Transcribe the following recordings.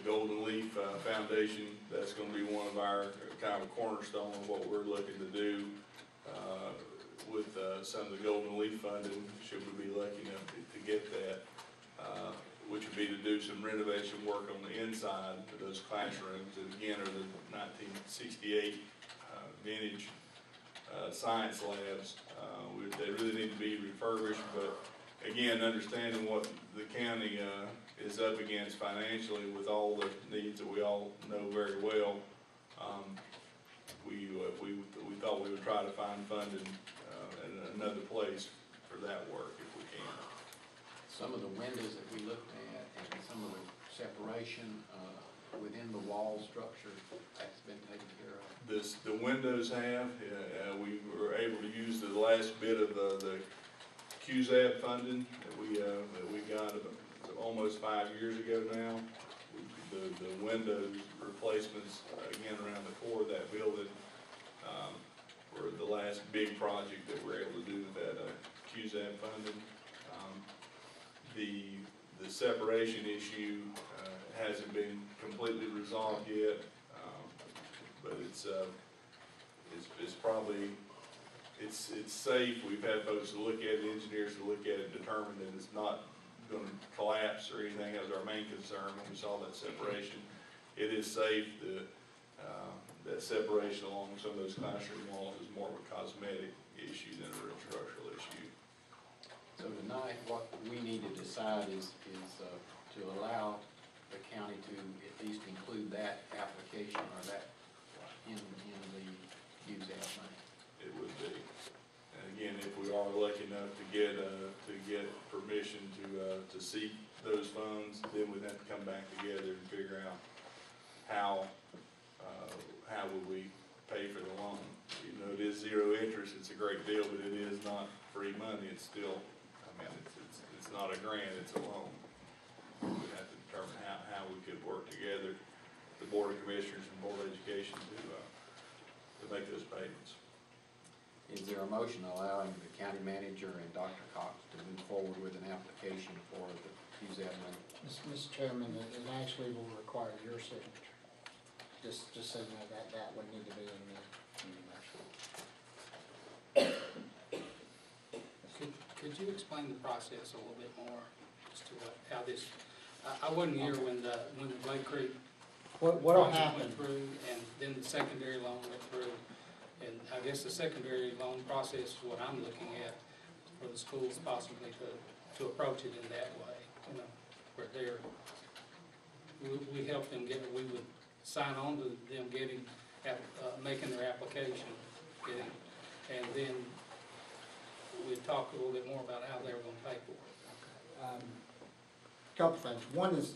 Golden Leaf Foundation. That's going to be one of our kind of a cornerstone of what we're looking to do with some of the Golden Leaf funding, should we be lucky enough to get that, which would be to do some renovation work on the inside of those classrooms that again are the 1968 vintage science labs. They really need to be refurbished, but again, understanding what the county is up against financially with all the needs that we all know very well, we thought we would try to find funding in another place for that work if we can. Some of the windows that we looked at and some of the separation within the wall structure, that's been taken care of. The windows have, we were able to use the last bit of the QZAB funding that we got almost 5 years ago now. The windows replacements, again, around the core of that building were the last big project that we're able to do with that QZAB funding. The separation issue hasn't been completely resolved yet, but it's probably it's safe. We've had folks to look at it, engineers to look at it, determine that it's not going to collapse or anything. That was our main concern when we saw that separation. It is safe. That separation along some of those classroom walls is more of a cosmetic issue than a real structural issue. So tonight, what we need to decide is to allow the county to at least include that application or that in the QZAB money. It would be. And again, if we are lucky enough to get permission to seek those funds, then we'd have to come back together and figure out how would we pay for the loan. Even though it is zero interest, it's a great deal, but it is not free money. It's still, I mean, it's not a grant, it's a loan. We'd have to determine how we could work together, the Board of Commissioners and Board of Education to make those payments. Is there a motion allowing the county manager and Dr. Cox to move forward with an application for the QZAB money? Mr. Chairman, it actually will require your signature. Just so you know, that would need to be in the motion. Could you explain the process a little bit more as to how this? I wasn't here when the Blake Creek What'll project happen? went through, and then the secondary loan went through, and I guess the secondary loan process is what I'm looking at for the schools possibly to approach it in that way. You know, where we help them get it. We would sign on to them getting making their application, and then we'd talk a little bit more about how they were going to pay for it. Couple things. One is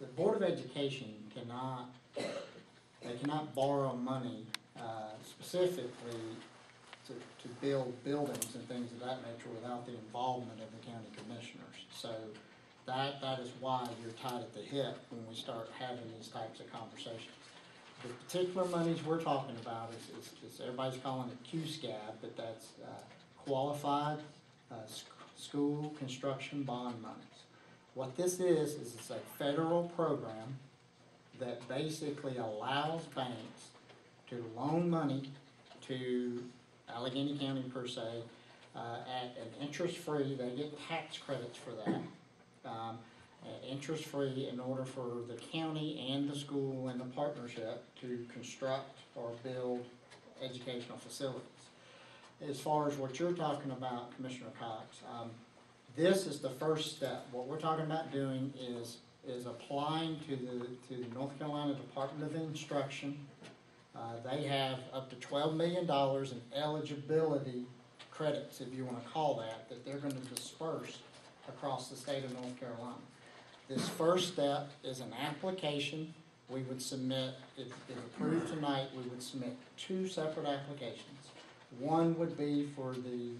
the Board of Education cannot borrow money specifically to build buildings and things of that nature without the involvement of the county commissioners. So that is why you're tied at the hip when we start having these types of conversations. The particular monies we're talking about is everybody's calling it QSCAB, but that's qualified school construction bond monies. What this is it's a federal program that basically allows banks to loan money to Alleghany County per se at an interest-free. They get tax credits for that. Interest-free in order for the county and the school and the partnership to construct or build educational facilities. As far as what you're talking about, Commissioner Cox, this is the first step. What we're talking about doing is applying to the North Carolina Department of Instruction. They have up to $12 million in eligibility credits, if you want to call that they're going to disperse across the state of North Carolina. This first step is an application. We would submit, if approved tonight, we would submit 2 separate applications. One would be for the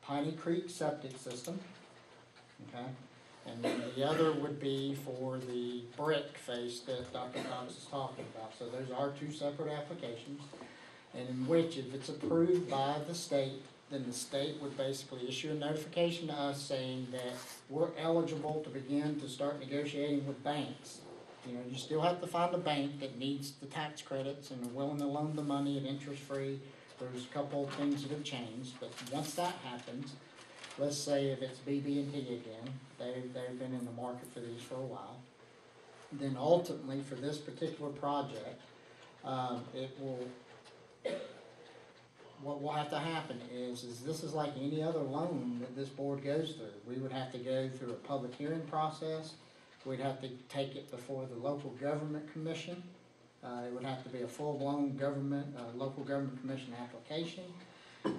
Piney Creek septic system, okay? And then the other would be for the brick face that Dr. Cox is talking about. So those are 2 separate applications, and in which, if it's approved by the state, then the state would basically issue a notification to us saying that we're eligible to begin to start negotiating with banks You know, you still have to find a bank that needs the tax credits and are willing to loan the money at interest-free. There's a couple of things that have changed, but once that happens, let's say if it's BB&T again, they've been in the market for these for a while. Then ultimately, for this particular project, what will have to happen is this is like any other loan that this board goes through. We would have to go through a public hearing process. We'd have to take it before the local government commission. It would have to be a full-blown local government commission application.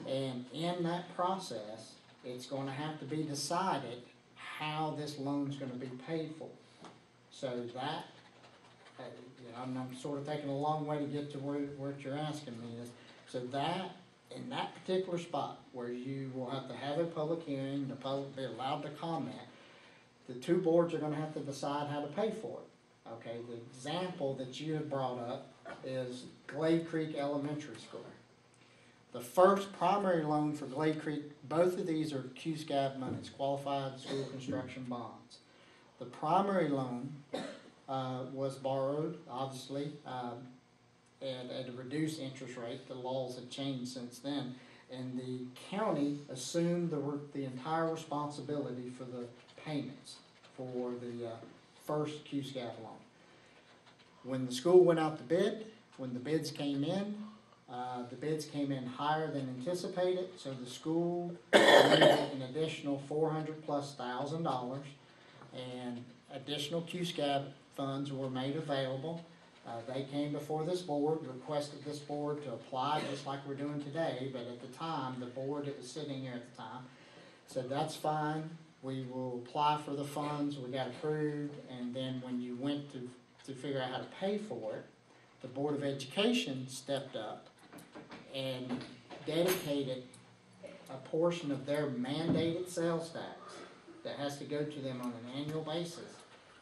And in that process, it's gonna have to be decided how this loan's gonna be paid for. So that, you know, I'm sort of taking a long way to get to what you're asking me is, so that, in that particular spot where you will have to have a public hearing, the public be allowed to comment, the two boards are gonna have to decide how to pay for it. Okay, the example that you had brought up is Glade Creek Elementary School. The first primary loan for Glade Creek, both of these are QSCAB monies, Qualified School Construction Bonds. The primary loan was borrowed, obviously, at a reduced interest rate. The laws have changed since then. And the county assumed the entire responsibility for the payments for the first QSCAB loan. When the school went out to bid, when the bids came in higher than anticipated, so the school needed an additional $400,000+, and additional QSCAB funds were made available. They came before this board, requested this board to apply just like we're doing today, but at the time, the board that was sitting here at the time said, that's fine, we will apply for the funds, we got approved, and then when you went to figure out how to pay for it, the Board of Education stepped up and dedicated a portion of their mandated sales tax that has to go to them on an annual basis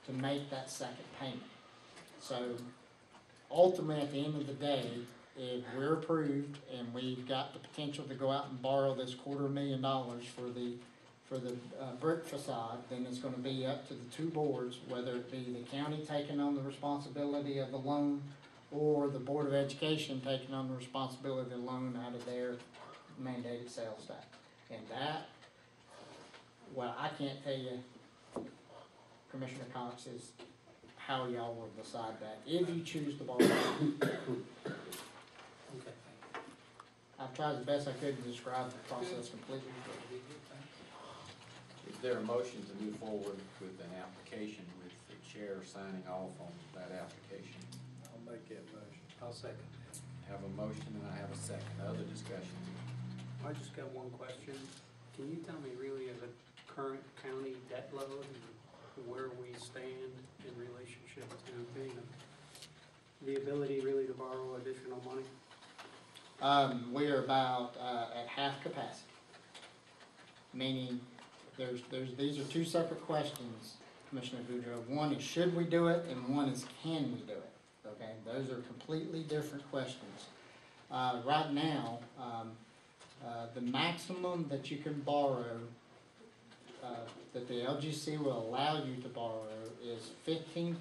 to make that second payment. So ultimately, at the end of the day, if we're approved and we've got the potential to go out and borrow this $250,000 for the brick facade, then it's gonna be up to the two boards, whether it be the county taking on the responsibility of the loan or the Board of Education taking on the responsibility of the loan out of their mandated sales tax. And that, well, I can't tell you, Commissioner Cox, is how y'all will decide that, if you choose to borrow. Okay. I've tried as best I could to describe the process completely. Is there a motion to move forward with an application with the chair signing off on that application? I'll make that motion. I'll second. Have a motion and I have a second. Other discussions? I just got one question. Can you tell me really of the current county debt load and where we stand in relationship to being the ability really to borrow additional money? We are about at half capacity, meaning these are two separate questions, Commissioner Boudreaux. One is should we do it, and one is can we do it? Okay, those are completely different questions. Right now, the maximum that you can borrow, that the LGC will allow you to borrow, is 15%.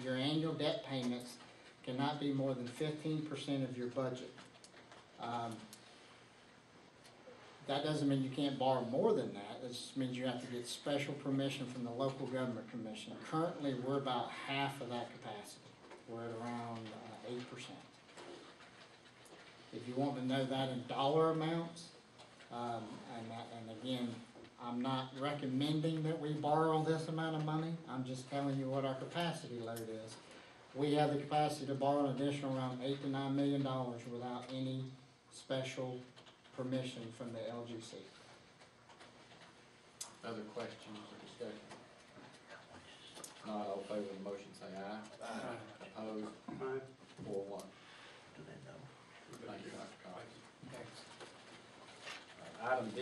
Your annual debt payments cannot be more than 15% of your budget. That doesn't mean you can't borrow more than that. It just means you have to get special permission from the local government commission. Currently, we're about half of that capacity. We're at around 8%. If you want to know that in dollar amounts, and again, I'm not recommending that we borrow this amount of money. I'm just telling you what our capacity load is. We have the capacity to borrow an additional around $8 to $9 million without any special permission from the LGC. Other questions or discussion? Not all in favor of the motion, say aye. Aye. Opposed? Aye. 4-1. Do they know? Thank you, Dr. Cox. Thanks. Item D.